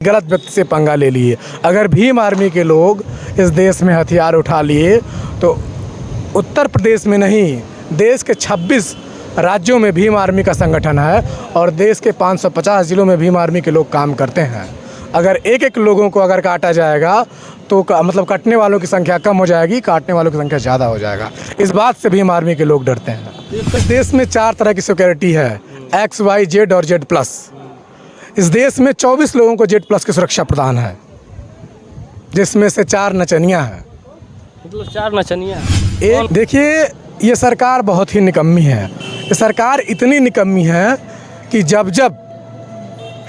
गलत व्यक्ति से पंगा ले लिए। अगर भीम आर्मी के लोग इस देश में हथियार उठा लिए तो उत्तर प्रदेश में नहीं, देश के 26 राज्यों में भीम आर्मी का संगठन है और देश के 550 जिलों में भीम आर्मी के लोग काम करते हैं। अगर एक एक लोगों को अगर काटा जाएगा तो मतलब कटने वालों की संख्या कम हो जाएगी, काटने वालों की संख्या ज़्यादा हो जाएगा। इस बात से भीम आर्मी के लोग डरते हैं। इस देश में 4 तरह की सिक्योरिटी है, X, Y, Z और Z+। इस देश में 24 लोगों को Z+ की सुरक्षा प्रदान है, जिसमें से 4 नचनियाँ हैं। मतलब 4 नचनियाँ। एक देखिए, ये सरकार बहुत ही निकम्मी है। ये सरकार इतनी निकम्मी है कि जब जब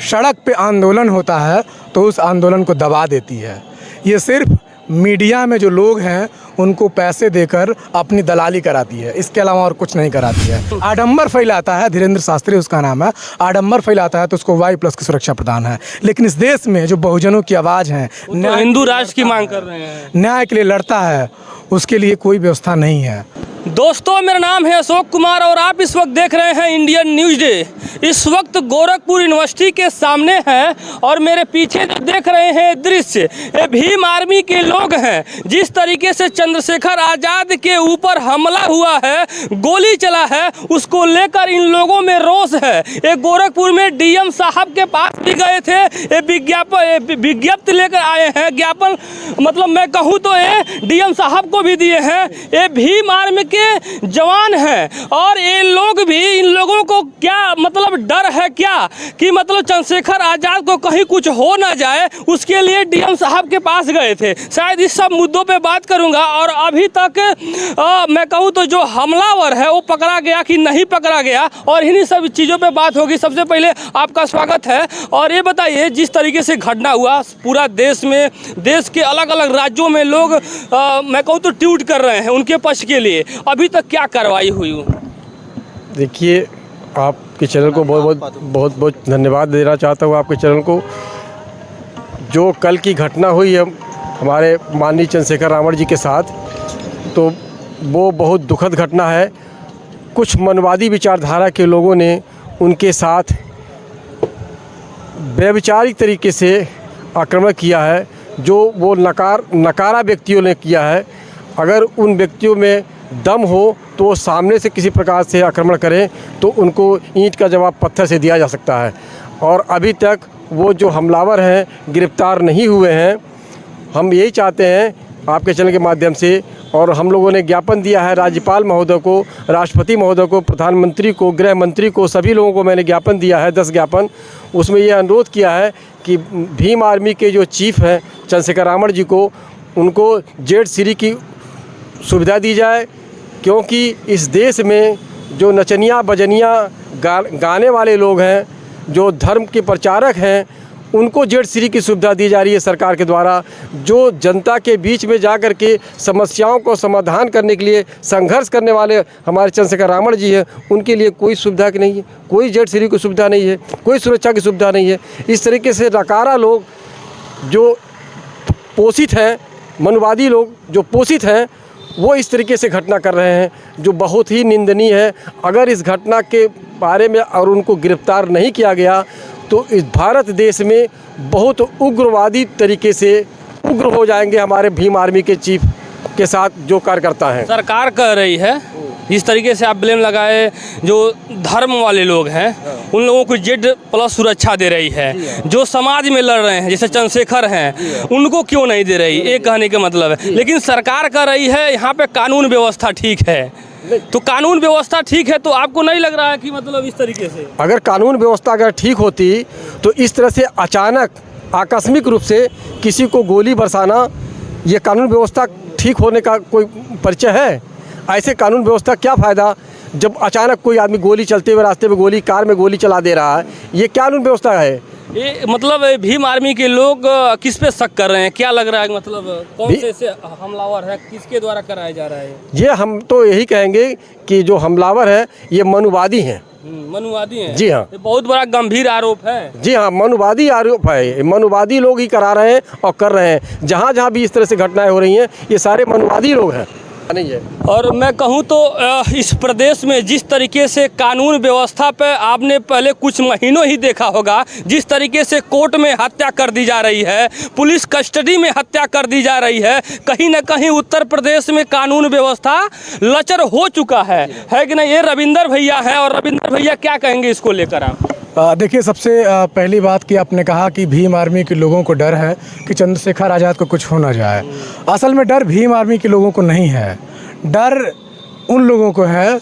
सड़क पे आंदोलन होता है तो उस आंदोलन को दबा देती है। ये सिर्फ मीडिया में जो लोग हैं उनको पैसे देकर अपनी दलाली कराती है, इसके अलावा और कुछ नहीं कराती है। आडंबर फैलाता है, धीरेन्द्र शास्त्री उसका नाम है, आडंबर फैलाता है तो उसको Y+ की सुरक्षा प्रदान है। लेकिन इस देश में जो बहुजनों की आवाज़ है, तो हिंदू राष्ट्र की मांग कर रहे हैं, न्याय के लिए लड़ता है, उसके लिए कोई व्यवस्था नहीं है। दोस्तों मेरा नाम है अशोक कुमार और आप इस वक्त देख रहे हैं इंडियन न्यूज़ डे। इस वक्त गोरखपुर यूनिवर्सिटी के सामने है और मेरे पीछे जो देख रहे हैं दृश्य, ये भीम आर्मी के लोग हैं। जिस तरीके से चंद्रशेखर आज़ाद के ऊपर हमला हुआ है, गोली चला है, उसको लेकर इन लोगों में रोष है। ये गोरखपुर में DM साहब के पास भी गए थे, ये विज्ञप्ति लेकर आए हैं, ज्ञापन मतलब मैं कहूँ तो ये DM साहब को भी दिए हैं। ये भीम आर्मी के जवान हैं और ये लोग भी, इन लोगों को क्या मतलब डर है क्या कि मतलब चंद्रशेखर आज़ाद को कहीं कुछ हो ना जाए, उसके लिए DM साहब के पास गए थे। शायद इस सब मुद्दों पे बात करूंगा। और अभी तक मैं कहूँ तो जो हमलावर है वो पकड़ा गया कि नहीं पकड़ा गया, और इन्हीं सब चीज़ों पे बात होगी। सबसे पहले आपका स्वागत है और ये बताइए, जिस तरीके से घटना हुआ पूरा देश में, देश के अलग अलग राज्यों में लोग मैं कहूँ तो ट्वीट कर रहे हैं उनके पक्ष के लिए, अभी तक क्या कार्रवाई हुई? देखिए, आपके चैनल को बहुत धन्यवाद देना चाहता हूँ। आपके चैनल को, जो कल की घटना हुई है हमारे माननीय चंद्रशेखर रावण जी के साथ, तो वो बहुत दुखद घटना है। कुछ मनवादी विचारधारा के लोगों ने उनके साथ व्यभिचारिक तरीके से आक्रमण किया है, जो वो नकारा व्यक्तियों ने किया है। अगर उन व्यक्तियों में दम हो तो वो सामने से किसी प्रकार से आक्रमण करें तो उनको ईंट का जवाब पत्थर से दिया जा सकता है। और अभी तक वो जो हमलावर हैं गिरफ्तार नहीं हुए हैं। हम यही चाहते हैं आपके चैनल के माध्यम से, और हम लोगों ने ज्ञापन दिया है राज्यपाल महोदय को, राष्ट्रपति महोदय को, प्रधानमंत्री को, गृह मंत्री को, सभी लोगों को मैंने ज्ञापन दिया है, 10 ज्ञापन। उसमें ये अनुरोध किया है कि भीम आर्मी के जो चीफ हैं चंद्रशेखर रावण जी को, उनको Z की सुविधा दी जाए, क्योंकि इस देश में जो नचनिया बजनिया गाने वाले लोग हैं, जो धर्म के प्रचारक हैं, उनको Z की सुविधा दी जा रही है सरकार के द्वारा। जो जनता के बीच में जा कर के समस्याओं को समाधान करने के लिए संघर्ष करने वाले हमारे चंद्रशेखर रावण जी हैं, उनके लिए कोई सुविधा नहीं है, कोई Z की सुविधा नहीं है, कोई सुरक्षा की सुविधा नहीं है। इस तरीके से नकारा लोग जो पोषित हैं, मनवादी लोग जो पोषित हैं, वो इस तरीके से घटना कर रहे हैं, जो बहुत ही निंदनीय है। अगर इस घटना के बारे में और उनको गिरफ्तार नहीं किया गया तो इस भारत देश में बहुत उग्रवादी तरीके से उग्र हो जाएंगे हमारे भीम आर्मी के चीफ के साथ जो कार्यकर्ता हैं। सरकार कह रही है, इस तरीके से आप ब्लेम लगाए, जो धर्म वाले लोग हैं उन लोगों को Z+ सुरक्षा दे रही है, जो समाज में लड़ रहे हैं जैसे चंद्रशेखर हैं उनको क्यों नहीं दे रही, ये कहने का मतलब है। लेकिन सरकार कह रही है यहाँ पे कानून व्यवस्था ठीक है, तो कानून व्यवस्था ठीक है तो आपको नहीं लग रहा है कि मतलब इस तरीके से अगर कानून व्यवस्था अगर ठीक होती तो इस तरह से अचानक आकस्मिक रूप से किसी को गोली बरसाना, ये कानून व्यवस्था ठीक होने का कोई परिचय है? ऐसे कानून व्यवस्था क्या फ़ायदा जब अचानक कोई आदमी गोली चलते हुए रास्ते में गोली, कार में गोली चला दे रहा है? ये क्या कानून व्यवस्था है? ये मतलब भीम आर्मी के लोग किस पे शक कर रहे हैं, क्या लग रहा है, मतलब कौन से हमलावर है, किसके द्वारा कराया जा रहा है? ये हम तो यही कहेंगे कि जो हमलावर है ये मनुवादी हैं। मनुवादी हैं? जी हाँ, ये बहुत बड़ा गंभीर आरोप है। जी हाँ, मनुवादी आरोप है। मनुवादी लोग ही करा रहे हैं और कर रहे हैं। जहाँ जहाँ भी इस तरह से घटनाएं हो रही हैं, ये सारे मनुवादी लोग हैं। नहीं है। और मैं कहूँ तो इस प्रदेश में जिस तरीके से कानून व्यवस्था पे आपने पहले कुछ महीनों ही देखा होगा, जिस तरीके से कोर्ट में हत्या कर दी जा रही है, पुलिस कस्टडी में हत्या कर दी जा रही है, कहीं ना कहीं उत्तर प्रदेश में कानून व्यवस्था लचर हो चुका है कि नहीं? ये रविंदर भैया है, और रविंदर भैया क्या कहेंगे इसको लेकर आप? देखिए, सबसे पहली बात कि आपने कहा कि भीम आर्मी के लोगों को डर है कि चंद्रशेखर आज़ाद को कुछ हो ना जाए। असल में डर भीम आर्मी के लोगों को नहीं है, डर उन लोगों को है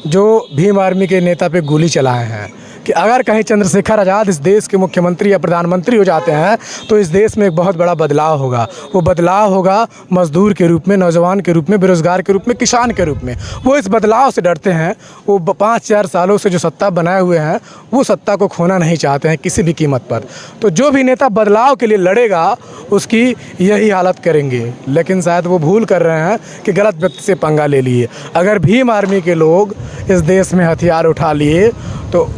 जो भीम आर्मी के नेता पे गोली चलाए हैं कि अगर कहीं चंद्रशेखर आज़ाद इस देश के मुख्यमंत्री या प्रधानमंत्री हो जाते हैं तो इस देश में एक बहुत बड़ा बदलाव होगा। वो बदलाव होगा मजदूर के रूप में, नौजवान के रूप में, बेरोज़गार के रूप में, किसान के रूप में। वो इस बदलाव से डरते हैं। वो 5-4 सालों से जो सत्ता बनाए हुए हैं वो सत्ता को खोना नहीं चाहते हैं किसी भी कीमत पर। तो जो भी नेता बदलाव के लिए लड़ेगा उसकी यही हालत करेंगे, लेकिन शायद वो भूल कर रहे हैं कि गलत व्यक्ति से पंगा ले लिए। अगर भीम आर्मी के लोग इस देश में हथियार उठा लिए तो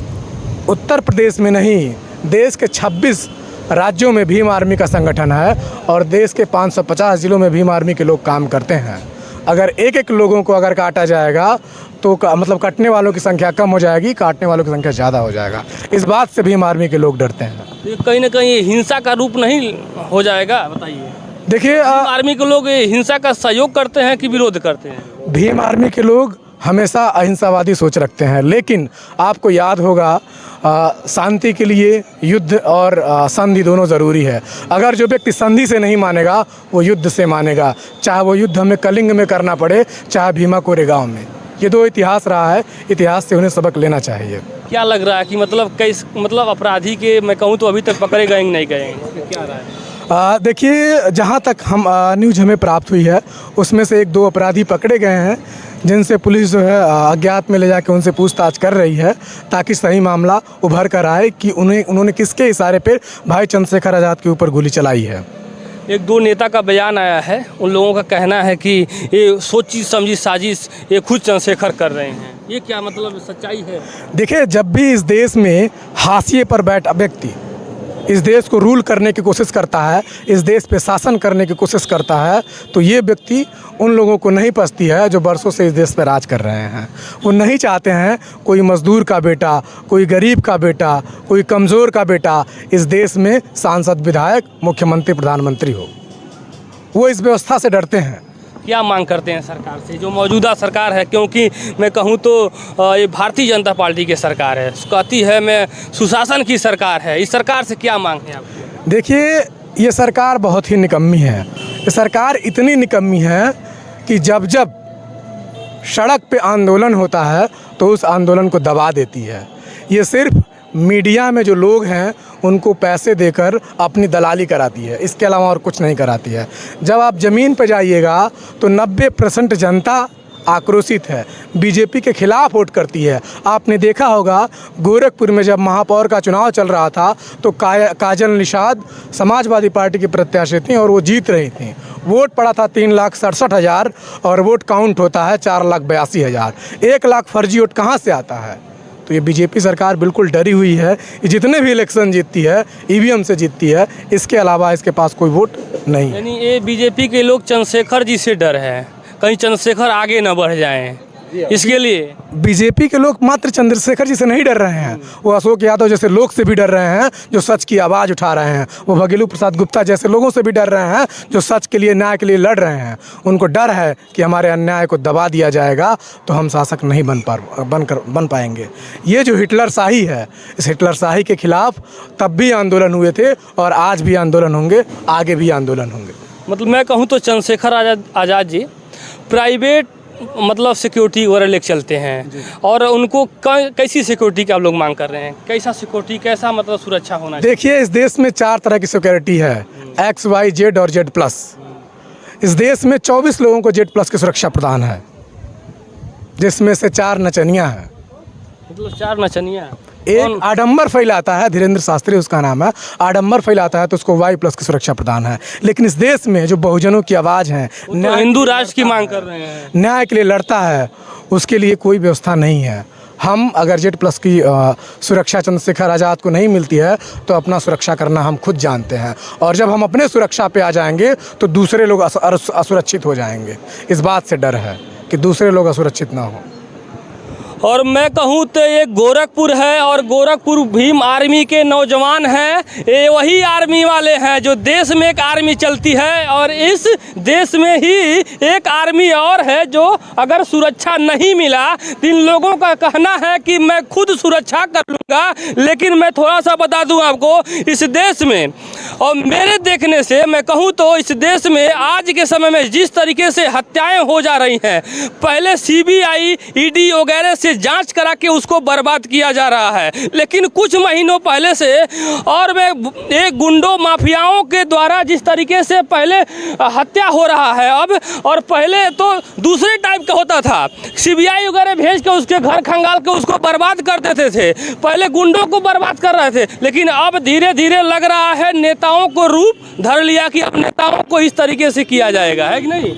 उत्तर प्रदेश में नहीं, देश के 26 राज्यों में भीम आर्मी का संगठन है और देश के 550 ज़िलों में भीम आर्मी के लोग काम करते हैं। अगर एक लोगों को अगर काटा जाएगा तो मतलब कटने वालों की संख्या कम हो जाएगी, काटने वालों की संख्या ज़्यादा हो जाएगा। इस बात से भीम आर्मी के लोग डरते हैं। ये कहीं ना कहीं हिंसा का रूप नहीं हो जाएगा? बताइए। देखिए, भीम आर्मी के लोग हिंसा का सहयोग करते हैं कि विरोध करते हैं? भीम आर्मी के लोग हमेशा अहिंसावादी सोच रखते हैं, लेकिन आपको याद होगा शांति के लिए युद्ध और संधि दोनों ज़रूरी है। अगर जो व्यक्ति संधि से नहीं मानेगा वो युद्ध से मानेगा, चाहे वो युद्ध हमें कलिंग में करना पड़े, चाहे भीमा कोरेगांव में। ये दो इतिहास रहा है, इतिहास से उन्हें सबक लेना चाहिए। क्या लग रहा है कि मतलब अपराधी के मैं कहूँ तो अभी तक पकड़े गए नहीं गए? क्या रहा है? देखिए, जहाँ तक हम न्यूज़ हमें प्राप्त हुई है उसमें से 1-2 अपराधी पकड़े गए हैं जिनसे पुलिस जो है अज्ञात में ले जाकर उनसे पूछताछ कर रही है ताकि सही मामला उभर कर आए कि उन्होंने किसके इशारे पर भाई चंद्रशेखर आज़ाद के ऊपर गोली चलाई है। 1-2 नेता का बयान आया है, उन लोगों का कहना है कि ये सोची समझी साजिश ये खुद चंद्रशेखर कर रहे हैं। ये क्या मतलब सच्चाई है? देखिए, जब भी इस देश में हाशिए पर बैठा व्यक्ति इस देश को रूल करने की कोशिश करता है, इस देश पे शासन करने की कोशिश करता है, तो ये व्यक्ति उन लोगों को नहीं पसती है जो बरसों से इस देश पे राज कर रहे हैं। वो नहीं चाहते हैं कोई मजदूर का बेटा, कोई गरीब का बेटा, कोई कमज़ोर का बेटा इस देश में सांसद, विधायक, मुख्यमंत्री, प्रधानमंत्री हो। वो इस व्यवस्था से डरते हैं। क्या मांग करते हैं सरकार से, जो मौजूदा सरकार है? क्योंकि मैं कहूँ तो ये भारतीय जनता पार्टी की सरकार है, कहती है मैं सुशासन की सरकार है। इस सरकार से क्या मांग है आपकी? देखिए, ये सरकार बहुत ही निकम्मी है। ये सरकार इतनी निकम्मी है कि जब सड़क पे आंदोलन होता है तो उस आंदोलन को दबा देती है। ये सिर्फ मीडिया में जो लोग हैं उनको पैसे देकर अपनी दलाली कराती है, इसके अलावा और कुछ नहीं कराती है। जब आप ज़मीन पर जाइएगा तो 90% जनता आक्रोशित है, बीजेपी के खिलाफ वोट करती है। आपने देखा होगा गोरखपुर में जब महापौर का चुनाव चल रहा था तो काजल निषाद समाजवादी पार्टी की प्रत्याशी थी और वो जीत रही थी। वोट पड़ा था 3,67,000 और वोट काउंट होता है 4,82,000। 1 लाख फर्जी वोट कहाँ से आता है? तो ये बीजेपी सरकार बिल्कुल डरी हुई है। ये जितने भी इलेक्शन जीतती है ईवीएम से जीतती है, इसके अलावा इसके पास कोई वोट नहीं। यानी ये बीजेपी के लोग चंद्रशेखर जी से डर है, कहीं चंद्रशेखर आगे न बढ़ जाएं, इसके लिए बीजेपी के लोग मात्र चंद्रशेखर जी से नहीं डर रहे हैं, वो अशोक यादव जैसे लोग से भी डर रहे हैं जो सच की आवाज़ उठा रहे हैं। वो भगेलू प्रसाद गुप्ता जैसे लोगों से भी डर रहे हैं जो सच के लिए, न्याय के लिए लड़ रहे हैं। उनको डर है कि हमारे अन्याय को दबा दिया जाएगा तो हम शासक नहीं बन पाएंगे। ये जो हिटलरशाही है, इस हिटलरशाही के खिलाफ तब भी आंदोलन हुए थे और आज भी आंदोलन होंगे, आगे भी आंदोलन होंगे। मतलब मैं कहूँ तो चंद्रशेखर आज़ाद जी प्राइवेट मतलब सिक्योरिटी वगैरह लेके चलते हैं और उनको कैसी सिक्योरिटी की आप लोग मांग कर रहे हैं? कैसा सिक्योरिटी, कैसा मतलब सुरक्षा होना चाहिए? देखिए, इस देश में 4 तरह की सिक्योरिटी है, X, Y, Z और Z+। इस देश में 24 लोगों को Z+ की सुरक्षा प्रदान है, जिसमें से 4 नचनियाँ हैं। मतलब 4 नचनियाँ? एक आडंबर फैलाता है, धीरेन्द्र शास्त्री उसका नाम है, आडंबर फैलाता है तो उसको Y+ की सुरक्षा प्रदान है। लेकिन इस देश में जो बहुजनों की आवाज़ है, हिंदू राष्ट्र की मांग कर रहे हैं, न्याय के लिए लड़ता है, उसके लिए कोई व्यवस्था नहीं है। हम अगर जेड+ की सुरक्षा चंद्रशेखर आज़ाद को नहीं मिलती है तो अपना सुरक्षा करना हम खुद जानते हैं, और जब हम अपने सुरक्षा पे आ जाएंगे तो दूसरे लोग असुरक्षित हो जाएंगे। इस बात से डर है कि दूसरे लोग असुरक्षित ना हो। और मैं कहूँ तो ये गोरखपुर है, और गोरखपुर भीम आर्मी के नौजवान हैं। ये वही आर्मी वाले हैं जो देश में एक आर्मी चलती है, और इस देश में ही एक आर्मी और है जो अगर सुरक्षा नहीं मिला तो इन लोगों का कहना है कि मैं खुद सुरक्षा कर लूँगा। लेकिन मैं थोड़ा सा बता दूँ आपको, इस देश में और मेरे देखने से मैं कहूँ तो इस देश में आज के समय में जिस तरीके से हत्याएँ हो जा रही हैं, पहले CBI ED वगैरह से जांच करा के उसको बर्बाद किया जा रहा है, लेकिन कुछ महीनों पहले से और वे एक गुंडों माफियाओं के द्वारा जिस तरीके से पहले हत्या हो रहा है अब, और पहले तो दूसरे टाइप का होता था, CBI वगैरह भेज के उसके घर खंगाल के उसको बर्बाद कर देते थे, पहले गुंडों को बर्बाद कर रहे थे। लेकिन अब धीरे धीरे लग रहा है नेताओं को रूप धर लिया कि अब नेताओं को इस तरीके से किया जाएगा, है कि नहीं?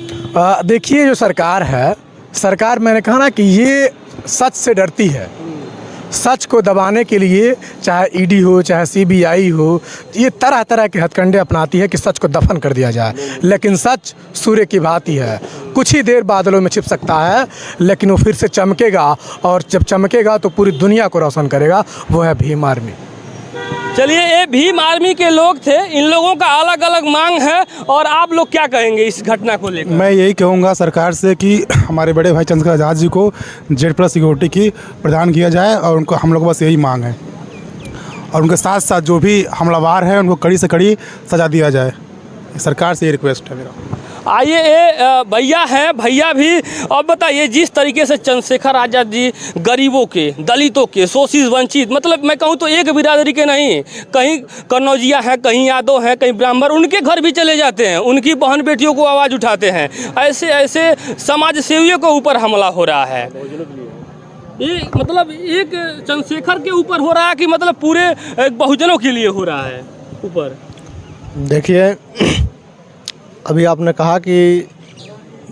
देखिए, जो सरकार है, सरकार मैंने कहा ना कि ये सच से डरती है। सच को दबाने के लिए चाहे ED हो चाहे CBI हो, ये तरह तरह के हथकंडे अपनाती है कि सच को दफन कर दिया जाए। लेकिन सच सूर्य की भांति है, कुछ ही देर बादलों में छिप सकता है, लेकिन वो फिर से चमकेगा, और जब चमकेगा तो पूरी दुनिया को रोशन करेगा। वो है भीम आर्मी। चलिए, ये भीम आर्मी के लोग थे, इन लोगों का अलग अलग मांग है, और आप लोग क्या कहेंगे इस घटना को लेकर? मैं यही कहूँगा सरकार से कि हमारे बड़े भाई चंद्रशेखर आज़ाद जी को जेड+ सिक्योरिटी की प्रदान किया जाए, और उनको हम लोग बस यही मांग है, और उनके साथ साथ जो भी हमलावर है उनको कड़ी से कड़ी सज़ा दिया जाए। सरकार से ये रिक्वेस्ट है मेरा। आइए, ये भैया हैं, भैया भी अब बताइए, जिस तरीके से चंद्रशेखर आज़ाद जी गरीबों के, दलितों के, शोषित वंचित, मतलब मैं कहूँ तो एक बिरादरी के नहीं, कहीं कन्नौजिया हैं, कहीं यादव हैं, कहीं ब्राह्मण, उनके घर भी चले जाते हैं, उनकी बहन बेटियों को आवाज़ उठाते हैं, ऐसे ऐसे समाज सेवियों के ऊपर हमला हो रहा है। ये मतलब एक चंद्रशेखर के ऊपर हो रहा है कि मतलब पूरे बहुजनों के लिए हो रहा है ऊपर? देखिए, अभी आपने कहा कि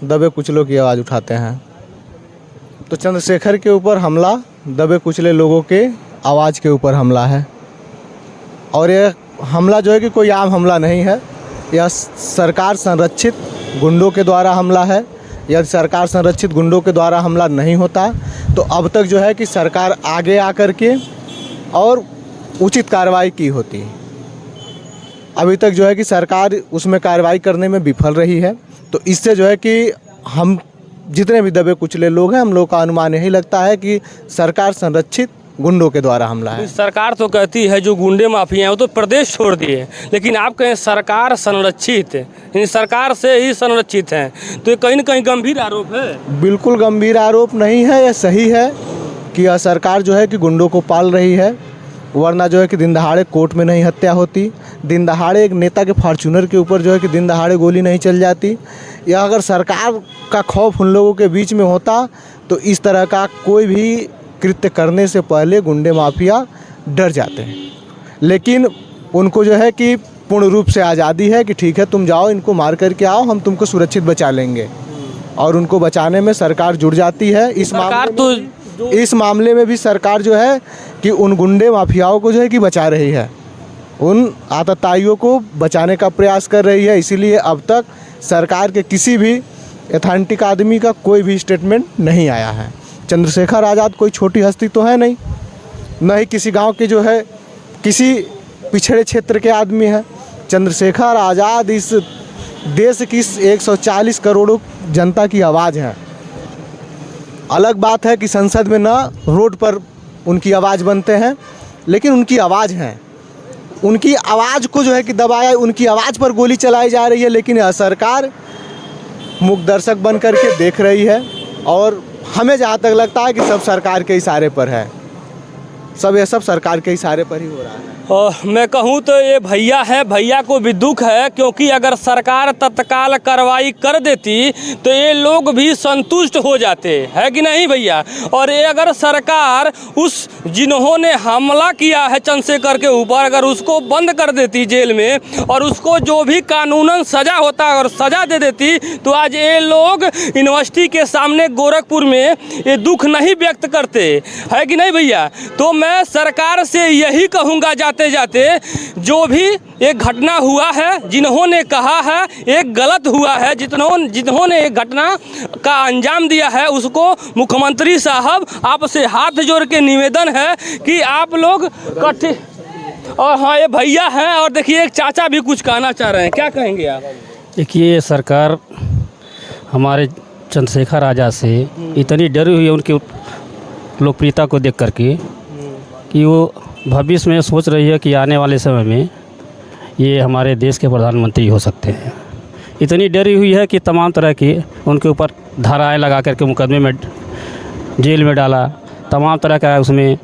दबे कुचलों की आवाज़ उठाते हैं, तो चंद्रशेखर के ऊपर हमला दबे कुचले लोगों के आवाज़ के ऊपर हमला है। और ये हमला जो है कि कोई आम हमला नहीं है, यह सरकार संरक्षित गुंडों के द्वारा हमला है। यदि सरकार संरक्षित गुंडों के द्वारा हमला नहीं होता तो अब तक जो है कि सरकार आगे आकर के और उचित कार्रवाई की होती। अभी तक जो है कि सरकार उसमें कार्रवाई करने में विफल रही है। तो इससे जो है कि हम जितने भी दबे कुचले लोग हैं, हम लोग का अनुमान यही लगता है कि सरकार संरक्षित गुंडों के द्वारा हमला है। सरकार तो कहती है जो गुंडे माफिया हैं वो तो प्रदेश छोड़ दिए, लेकिन आप कहें सरकार संरक्षित, यानी सरकार से ही संरक्षित हैं, तो ये कहीं ना कहीं गंभीर आरोप है। बिल्कुल गंभीर आरोप नहीं है, यह सही है कि यह सरकार जो है कि गुंडों को पाल रही है, वरना जो है कि दिन दहाड़े कोर्ट में नहीं हत्या होती, दिन दहाड़े एक नेता के फॉर्च्यूनर के ऊपर जो है कि दिन दहाड़े गोली नहीं चल जाती। या अगर सरकार का खौफ उन लोगों के बीच में होता तो इस तरह का कोई भी कृत्य करने से पहले गुंडे माफिया डर जाते हैं। लेकिन उनको जो है कि पूर्ण रूप से आज़ादी है कि ठीक है, तुम जाओ, इनको मार करके आओ, हम तुमको सुरक्षित बचा लेंगे, और उनको बचाने में सरकार जुड़ जाती है। इस मामले में भी सरकार जो है कि उन गुंडे माफियाओं को जो है कि बचा रही है, उन आतताइयों को बचाने का प्रयास कर रही है। इसीलिए अब तक सरकार के किसी भी एथेंटिक आदमी का कोई भी स्टेटमेंट नहीं आया है। चंद्रशेखर आज़ाद कोई छोटी हस्ती तो है नहीं, न ही किसी गांव के जो है किसी पिछड़े क्षेत्र के आदमी हैं। चंद्रशेखर आज़ाद इस देश की 140 करोड़ जनता की आवाज़ है। अलग बात है कि संसद में न रोड पर उनकी आवाज़ बनते हैं, लेकिन उनकी आवाज़ है, उनकी आवाज़ को जो है कि दबाया, उनकी आवाज़ पर गोली चलाई जा रही है, लेकिन यह सरकार मूक दर्शक बन करके देख रही है। और हमें जहाँ तक लगता है कि सब सरकार के इशारे पर है, सब सरकार के इशारे पर ही हो रहा है। और मैं कहूँ तो ये भैया है, भैया को भी दुख है, क्योंकि अगर सरकार तत्काल कार्रवाई कर देती तो ये लोग भी संतुष्ट हो जाते, है कि नहीं भैया। और ये अगर सरकार उस जिन्होंने हमला किया है चंद्रशेखर के ऊपर, अगर उसको बंद कर देती जेल में और उसको जो भी कानूनन सज़ा होता है और सज़ा दे देती, तो आज ये लोग यूनिवर्सिटी के सामने गोरखपुर में ये दुख नहीं व्यक्त करते, है कि नहीं भैया। तो मैं सरकार से यही कहूँगा जाते जाते, जो भी एक घटना हुआ है, जिन्होंने कहा है एक गलत हुआ है, जिन्होंने एक घटना का अंजाम दिया है, उसको मुख्यमंत्री साहब आपसे हाथ जोड़ के निवेदन है कि आप लोग इकट्ठे। और हाँ, ये भैया हैं और देखिए एक चाचा भी कुछ कहना चाह रहे हैं, क्या कहेंगे आप। देखिए, सरकार हमारे चंद्रशेखर आज़ाद से इतनी डरी हुई है उनकी लोकप्रियता को देख करके कि वो भविष्य में सोच रही है कि आने वाले समय में ये हमारे देश के प्रधानमंत्री हो सकते हैं। इतनी डरी हुई है कि तमाम तरह की उनके ऊपर धाराएं लगा करके मुकदमे में जेल में डाला, तमाम तरह का उसमें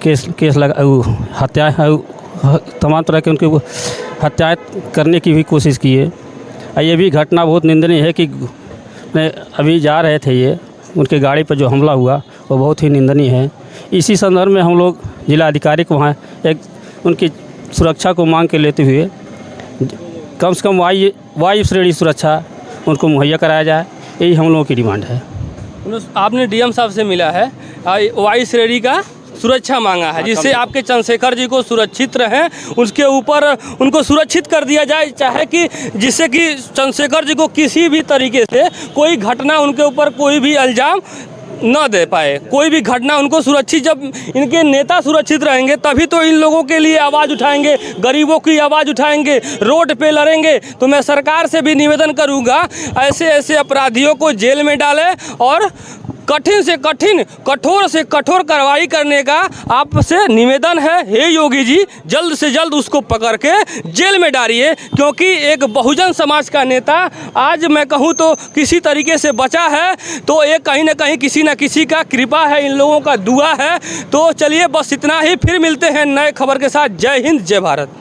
केस लगा, हत्या तमाम तरह के उनके हत्याएं करने की भी कोशिश की है। ये भी घटना बहुत निंदनीय है कि अभी जा रहे थे ये, उनके गाड़ी पर जो हमला हुआ वो बहुत ही निंदनीय है। इसी संदर्भ में हम लोग जिला अधिकारी को वहाँ एक उनकी सुरक्षा को मांग के लेते हुए कम से कम वायु श्रेणी सुरक्षा उनको मुहैया कराया जाए, यही हम लोगों की डिमांड है। आपने डीएम साहब से मिला है, वायु श्रेणी का सुरक्षा मांगा है, जिससे आपके चंद्रशेखर जी को सुरक्षित रहें, उसके ऊपर उनको सुरक्षित कर दिया जाए, चाहे कि जिससे कि चंद्रशेखर जी को किसी भी तरीके से कोई घटना उनके ऊपर कोई भी इल्ज़ाम न दे पाए, कोई भी घटना उनको सुरक्षित। जब इनके नेता सुरक्षित रहेंगे तभी तो इन लोगों के लिए आवाज़ उठाएंगे, गरीबों की आवाज़ उठाएंगे, रोड पे लड़ेंगे। तो मैं सरकार से भी निवेदन करूंगा, ऐसे अपराधियों को जेल में डालें और कठिन से कठिन, कठोर से कठोर कार्रवाई करने का आपसे निवेदन है। हे योगी जी, जल्द से जल्द उसको पकड़ के जेल में डालिए, क्योंकि एक बहुजन समाज का नेता आज मैं कहूँ तो किसी तरीके से बचा है, तो ये कहीं ना कहीं किसी न किसी का कृपा है, इन लोगों का दुआ है। तो चलिए बस इतना ही, फिर मिलते हैं नए खबर के साथ। जय हिंद, जय भारत।